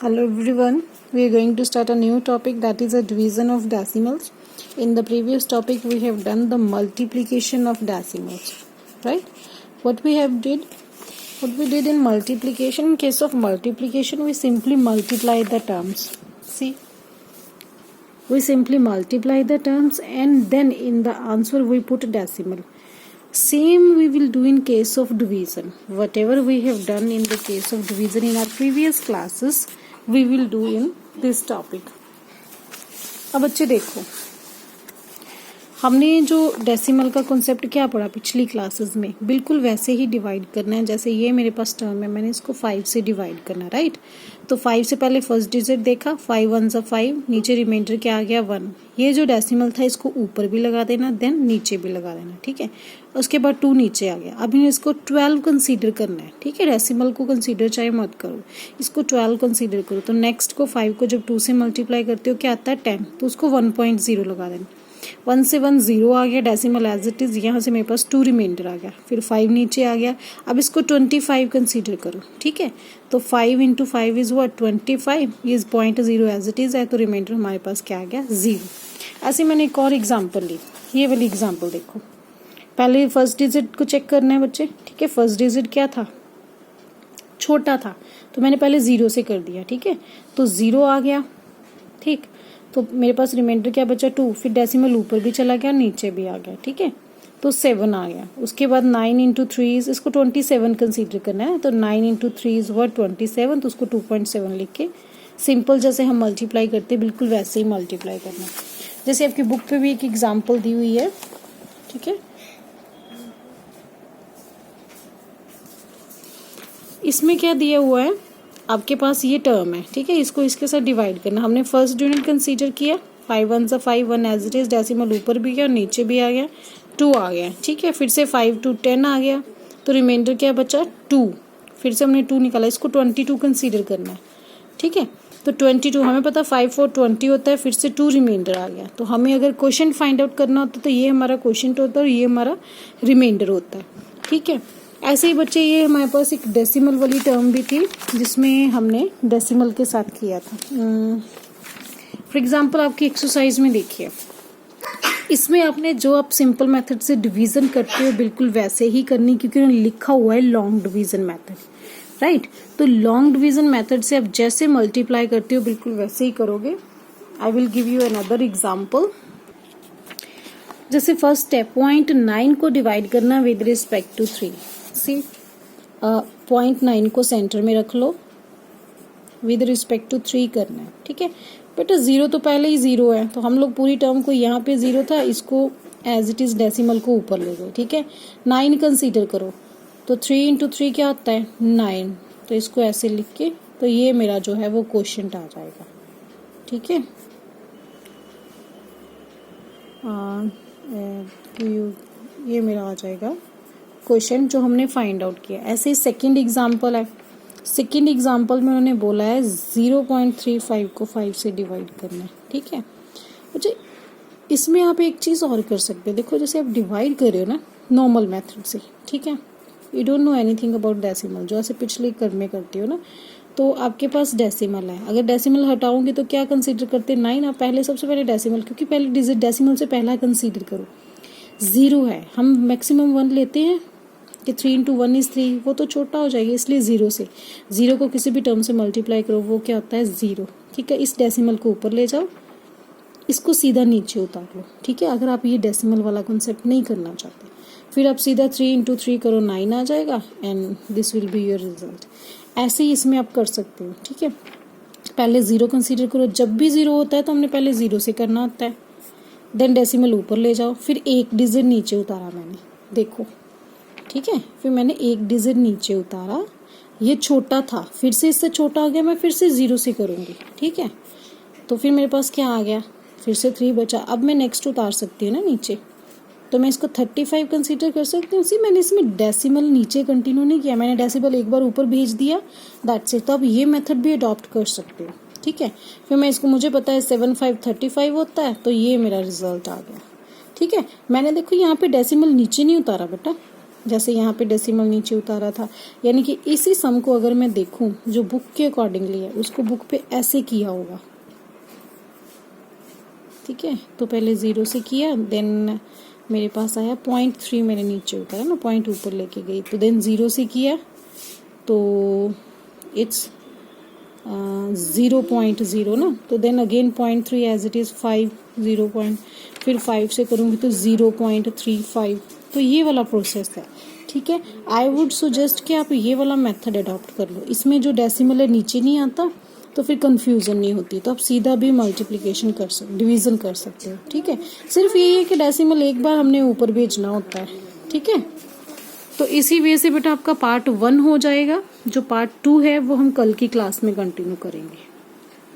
Hello everyone, we are going to start a new topic, that is a division of decimals. In the previous topic we have done the multiplication of decimals, right? What we did in multiplication, in case of multiplication we simply multiply the terms. See, we simply multiply the terms and then in the answer we put a decimal. Same we will do in case of division. Whatever we have done in the case of division in our previous classes, we will do in this topic. अब बच्चे देखो, हमने जो decimal का concept क्या पढ़ा पिछली classes में, बिल्कुल वैसे ही डिवाइड करना है. जैसे ये मेरे पास टर्म है, मैंने इसको 5 से डिवाइड करना, राइट? तो 5 से पहले फर्स्ट डिजिट देखा, 5 1 सा 5, नीचे रिमाइंडर क्या आ गया 1. ये जो डेसिमल था इसको ऊपर भी लगा देना, देन नीचे भी लगा देना, ठीक है? उसके बाद 2 नीचे आ गया. अब इसको 12 कंसीडर करना है, ठीक है? डेसिमल को कंसीडर चाहे मत करो, इसको 12 कंसीडर करो. तो नेक्स्ट को 5 को जब 2 से मल्टीप्लाई करते हो क्या आता है 10, तो उसको 1.0 लगा देना. 1 से 1 0 आ गया, डेसिमल एज इट इज. यहाँ से मेरे पास 2 रिमाइंडर आ गया, फिर 5 नीचे आ गया. अब इसको 25 कंसीडर करो, ठीक है? तो 5 इंटू 5 इज व्हाट 25, ये 0.0 एज इट इज है, तो रिमाइंडर हमारे पास क्या आ गया 0. ऐसे मैंने एक और एग्जाम्पल ली, ये वाली एग्जाम्पल देखो. पहले फर्स्ट डिजिट को चेक करना है बच्चे, ठीक है? फर्स्ट डिजिट क्या था, छोटा था, तो मैंने पहले 0 से कर दिया, ठीक है? तो 0 आ गया, ठीक. तो मेरे पास रिमाइंडर क्या बचा 2, फिर डेसिमल ऊपर भी चला गया, नीचे भी आ गया, ठीक है? तो 7 आ गया. उसके बाद 9 इंटू 3, इसको 27 कंसीडर करना है, तो 9 इंटू 3 इज व्हाट 27, तो उसको 2.7 लिख के सिंपल जैसे हम मल्टीप्लाई करते हैं बिल्कुल वैसे ही मल्टीप्लाई करना. जैसे आपकी बुक पे भी एक एग्जाम्पल दी हुई है, ठीक है? इसमें क्या दिया हुआ है, आपके पास ये टर्म है, ठीक है? इसको इसके साथ डिवाइड करना. हमने फर्स्ट यूनिट कंसीडर किया, 5 1 सा 5, 1 एज इट इज, डेसिमल ऊपर भी गया और नीचे भी आ गया, 2 आ गया, ठीक है? फिर से 5 to 10 आ गया, तो रिमाइंडर क्या बचा 2. फिर से हमने 2 निकाला, इसको 22 कंसीडर करना है, ठीक है? तो 22 हमें पता 5 4 20 होता है, फिर से 2 रिमाइंडर आ गया. तो हमें अगर क्वेश्चन फाइंड आउट करना होता है तो ये हमारा क्वेश्चन होता है और ये हमारा रिमाइंडर होता है, ठीक है? ऐसे ही बच्चे ये हमारे पास एक डेसिमल वाली टर्म भी थी जिसमें हमने डेसिमल के साथ किया था. फॉर एग्जांपल आपकी एक्सरसाइज में देखिए, इसमें आपने जो आप सिंपल मेथड से डिवीजन करते हो बिल्कुल वैसे ही करनी, क्योंकि उन्होंने लिखा हुआ है लॉन्ग डिवीजन मेथड, राइट? तो लॉन्ग डिवीजन मेथड से आप जैसे मल्टीप्लाई करते हो बिल्कुल वैसे ही करोगे. I will give you another example. जैसे फर्स्ट स्टेप 0.9 को डिवाइड करना विद रिस्पेक्ट टू 3. सी 0.9 को सेंटर में रख लो, विद रिस्पेक्ट टू 3 करना है, ठीक है? बेटा 0 तो पहले ही 0 है, तो हम लोग पूरी टर्म को यहाँ पे 0 था, इसको एज इट इज डेसिमल को ऊपर ले गए, ठीक है? 9 कंसीडर करो, तो 3 इंटू 3 क्या होता है 9, तो इसको ऐसे लिख के, तो ये मेरा जो है वो क्वोशिएंट आ जाएगा, ठीक है? ये मेरा आ जाएगा क्वेश्चन जो हमने फाइंड आउट किया. ऐसे ही सेकंड एग्जांपल है. सेकंड एग्जांपल में उन्होंने बोला है 0.35 को 5 से डिवाइड करना है, ठीक है? अच्छा, इसमें आप एक चीज़ और कर सकते हैं. देखो जैसे आप डिवाइड कर रहे हो ना नॉर्मल मेथड से, ठीक है? You don't know anything about decimal, जो ऐसे पिछले कर में करते हो ना, तो आपके पास डेसिमल है. अगर डेसिमल हटाओगे तो क्या कंसीडर करते हैं 9. आप पहले सबसे पहले डेसिमल, क्योंकि पहले डिजिट डेसिमल से पहला कंसीडर करो. 0 है, हम मैक्सिमम 1 लेते हैं कि 3 इंटू 1 इज 3, वो तो छोटा हो जाएगा, इसलिए 0 से 0 को किसी भी टर्म से मल्टीप्लाई करो, वो क्या होता है 0, ठीक है? इस डेसिमल को ऊपर ले जाओ, इसको सीधा नीचे उतार लो, ठीक है? अगर आप ये डेसिमल वाला कॉन्सेप्ट नहीं करना चाहते, फिर आप सीधा 3 इंटू 3 करो, 9 आ जाएगा and this will be your result. ऐसे ही इसमें आप कर सकते हो, ठीक है? पहले 0 कंसीडर करो, जब भी 0 होता है तो हमने पहले 0 से करना होता है, देन डेसिमल ऊपर ले जाओ, फिर एक डिजिट नीचे उतारा मैंने, देखो, ठीक है? फिर मैंने एक डिजिट नीचे उतारा, ये छोटा था, फिर से इससे छोटा आ गया, मैं फिर से 0 से करूँगी, ठीक है? तो फिर मेरे पास क्या आ गया, फिर से 3 बचा. अब मैं नेक्स्ट उतार सकती हूँ ना नीचे, तो मैं इसको 35 कंसीडर कर सकती हूँ. मैंने इसमें डेसिमल नीचे कंटिन्यू नहीं किया, मैंने डेसिमल एक बार ऊपर भेज दिया, दैट्स इट. तो अब ये मेथड भी अडॉप्ट कर सकते हो, ठीक है? फिर मैं इसको, मुझे पता है 7 5 35 होता है, तो ये मेरा रिजल्ट आ गया, ठीक है? मैंने देखो यहाँ पे डेसिमल नीचे नहीं उतारा बेटा, जैसे यहाँ पे डेसिमल नीचे उतारा था, यानी कि इसी सम को अगर मैं देखूं जो बुक के अकॉर्डिंगली है उसको बुक पे ऐसे किया होगा, ठीक है। तो पहले 0 से किया, देन मेरे पास आया 0.3 मैंने नीचे उतारा ना, पॉइंट ऊपर लेके गई, तो देन 0 से किया तो इट्स 0.0 ना, तो then again 0.3 as it is 5, 0 point, फिर 5 से करूँगी तो 0.35, तो ये वाला प्रोसेस है, ठीक है। आई वुड सजेस्ट कि आप ये वाला मेथड अडॉप्ट कर लो, इसमें जो डेसिमल है नीचे नहीं आता तो फिर कंफ्यूजन नहीं होती, तो आप सीधा भी मल्टीप्लिकेशन कर सकते, डिवीज़न कर सकते हो, ठीक है। सिर्फ यही है कि डेसिमल एक बार हमने ऊपर भेजना होता है, ठीक है। तो इसी वे से बेटा आपका पार्ट 1 हो जाएगा, जो पार्ट 2 है वो हम कल की क्लास में कंटिन्यू करेंगे।